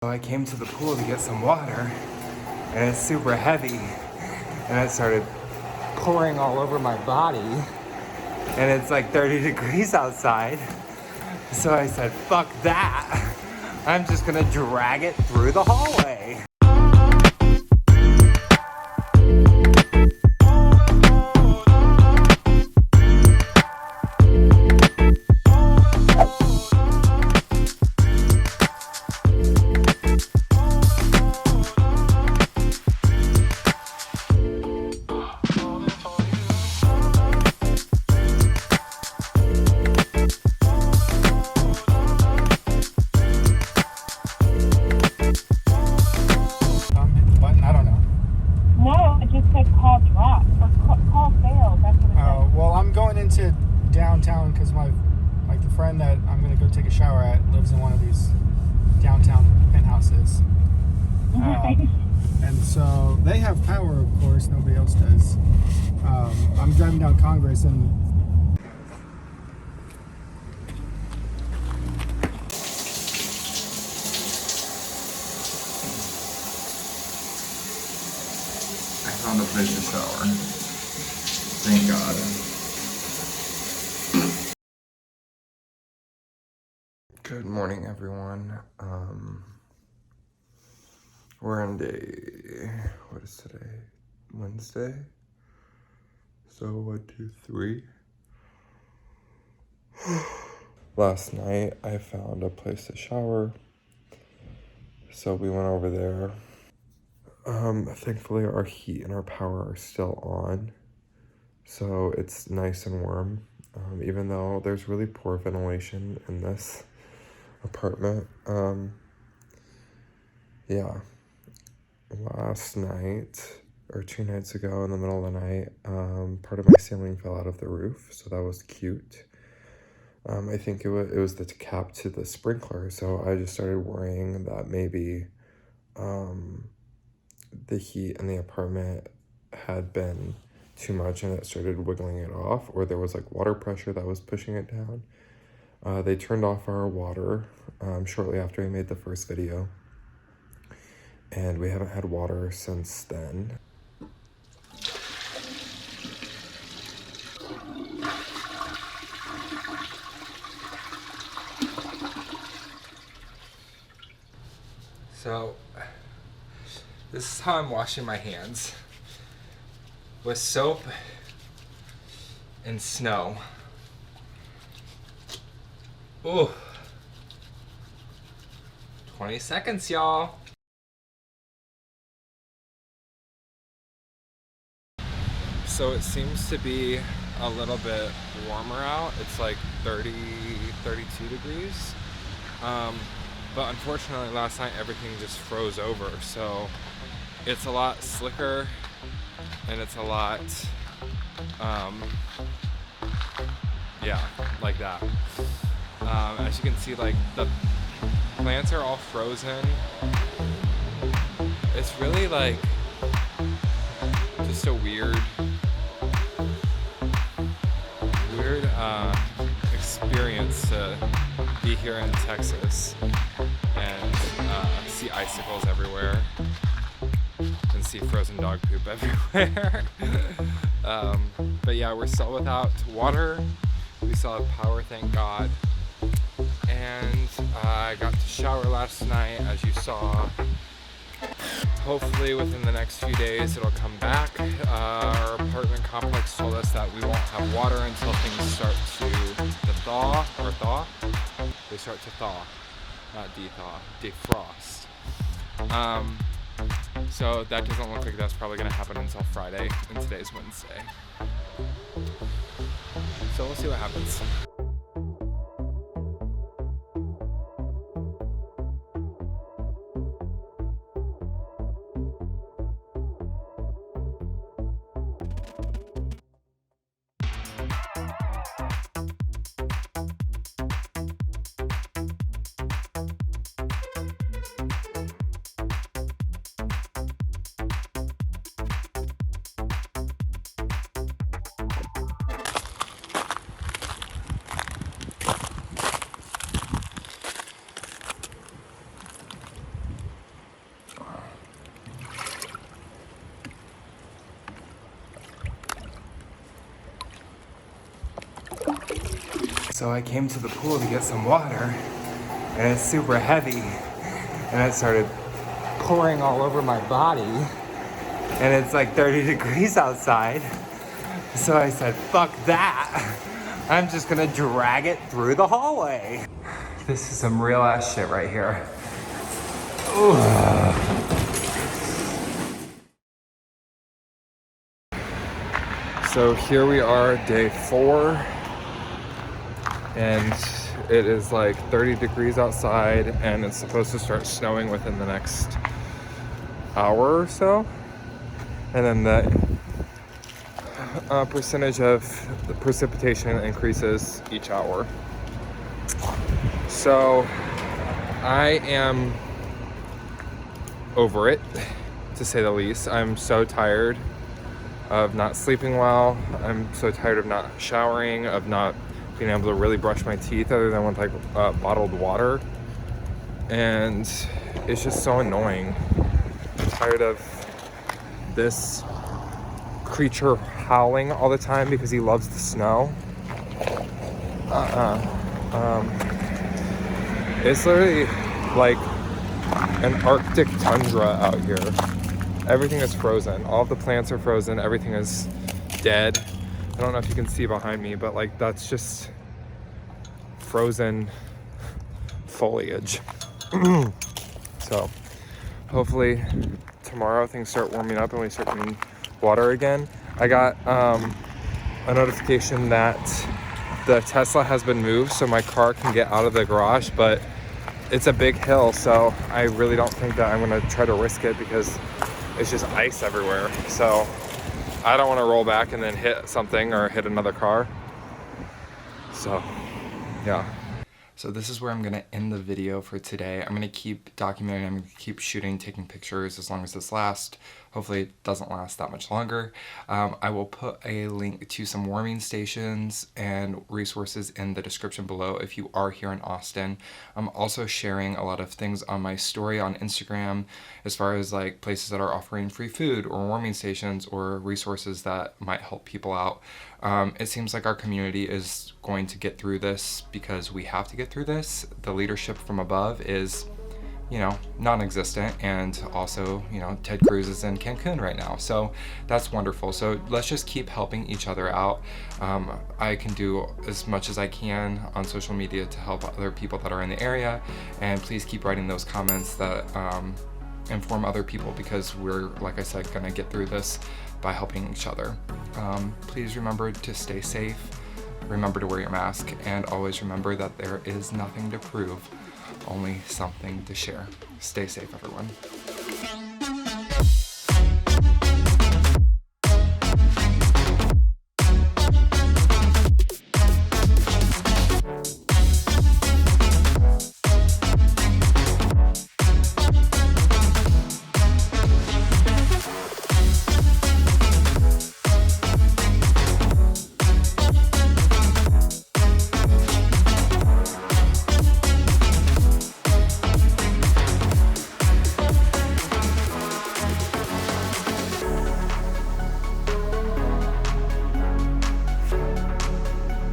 So I came to the pool to get some water, and it's super heavy, and it started pouring all over my body, and it's like 30 degrees outside. So I said, fuck that. I'm just gonna drag it through the hallway. Downtown because the friend that I'm gonna go take a shower at lives in one of these downtown penthouses, and so they have power, of course. Nobody else does. I'm driving down Congress and I found a place to shower. Thank God. Good morning, everyone. We're on day, what is today? Wednesday? So 1, 2, 3. Last night I found a place to shower, so we went over there. Thankfully our heat and our power are still on, so it's nice and warm, even though there's really poor ventilation in this apartment. Yeah, last night or 2 nights ago in the middle of the night, part of my ceiling fell out of the roof, so that was cute. I think it was the cap to the sprinkler, so I just started worrying that maybe the heat in the apartment had been too much and it started wiggling it off, or there was like water pressure that was pushing it down. They turned off our water shortly after I made the first video, and we haven't had water since then. So, this is how I'm washing my hands, with soap and snow. Ooh. 20 seconds, y'all. So it seems to be a little bit warmer out. It's like 30, 32 degrees. But unfortunately last night everything just froze over. So it's a lot slicker and it's a lot, yeah, like that. As you can see, like the plants are all frozen. It's really like just a weird experience to be here in Texas and see icicles everywhere and see frozen dog poop everywhere. But yeah, we're still without water. We still have power, thank God. And I got to shower last night, as you saw. Hopefully within the next few days it'll come back. Our apartment complex told us that we won't have water until things start to thaw. They start to thaw, not de-thaw, defrost. So that doesn't look like that's probably gonna happen until Friday, and today's Wednesday. So we'll see what happens. So I came to the pool to get some water, and it's super heavy, and it started pouring all over my body, and it's like 30 degrees outside. So I said, fuck that. I'm just gonna drag it through the hallway. This is some real ass shit right here. Ugh. So here we are, day 4, and it is like 30 degrees outside, and it's supposed to start snowing within the next hour or so. And then the percentage of the precipitation increases each hour. So I am over it, to say the least. I'm so tired of not sleeping well. I'm so tired of not showering, of not being able to really brush my teeth other than with like bottled water. And it's just so annoying. I'm tired of this creature howling all the time because he loves the snow. It's literally like an Arctic tundra out here. Everything is frozen. All of the plants are frozen. Everything is dead. I don't know if you can see behind me, but like that's just frozen foliage. So hopefully tomorrow things start warming up and we start getting water again. I got a notification that the Tesla has been moved so my car can get out of the garage, but it's a big hill, so I really don't think that I'm gonna try to risk it because it's just ice everywhere. So I don't want to roll back and then hit something or hit another car. So yeah. So this is where I'm gonna end the video for today. I'm gonna keep documenting, I'm gonna keep shooting, taking pictures as long as this lasts. Hopefully it doesn't last that much longer. I will put a link to some warming stations and resources in the description below if you are here in Austin. I'm also sharing a lot of things on my story on Instagram as far as like places that are offering free food or warming stations or resources that might help people out. It seems like our community is going to get through this because we have to get through this. The leadership from above is, you know, non-existent, and also, you know, Ted Cruz is in Cancun right now, so that's wonderful. So let's just keep helping each other out. I can do as much as I can on social media to help other people that are in the area, and please keep writing those comments that inform other people, because we're, like I said, gonna get through this by helping each other. Please remember to stay safe, remember to wear your mask, and always remember that there is nothing to prove, only something to share. Stay safe, everyone.